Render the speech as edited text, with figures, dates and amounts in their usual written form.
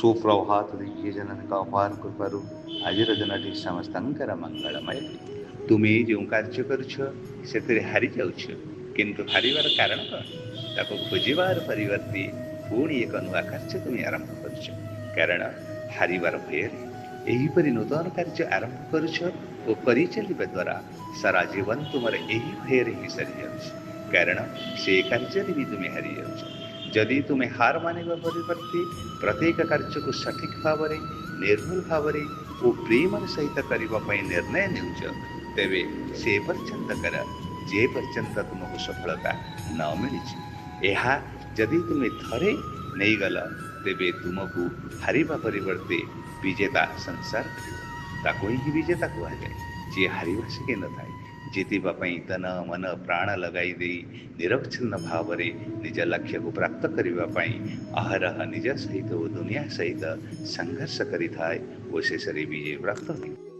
सुप्रभात देखिए जनन का अपार कृपारू आज दिनटी समस्तंकर मंगलमय। तुम्हें जो कार्य करुछ से हारी जाऊछ किंतु हारिबार कारण कौन ताको खोजिबार परिवर्ते पुणी एक नुआ कार्य तुम्हें आरंभ करुछ कारण हारिबार भय एहीपरि नूतन कार्य आरंभ करुछ और करी चलिबा द्वारा सारा जीवन तुमर एही भय ही सरी जाउछ कारण से कार्य भी तुम्हें हारी जाउछ। जदि तुम्हें हार मानिबा परिवर्ते प्रत्येक कार्य को सठिक भाव निर्भुल भाव और प्रेम सहित करने निर्णय नेउछ तेबे से पर्यंत कर जे पर्यंत तुमको सफलता न मिली। यह जदि तुम्हें थरे नहीं गल तेबे तुमको हारिबा परिवर्ते विजेता संसार ताको ही विजेता कहुए जे हारिबा शिखी न थाए जीतवा तन मन प्राण लगाई दे निरवच्छिन्न भाव निज लक्ष्य को प्राप्त करने अहरह निज सहित और दुनिया सहित संघर्ष करि थाए और शेष विजय प्राप्त हुए।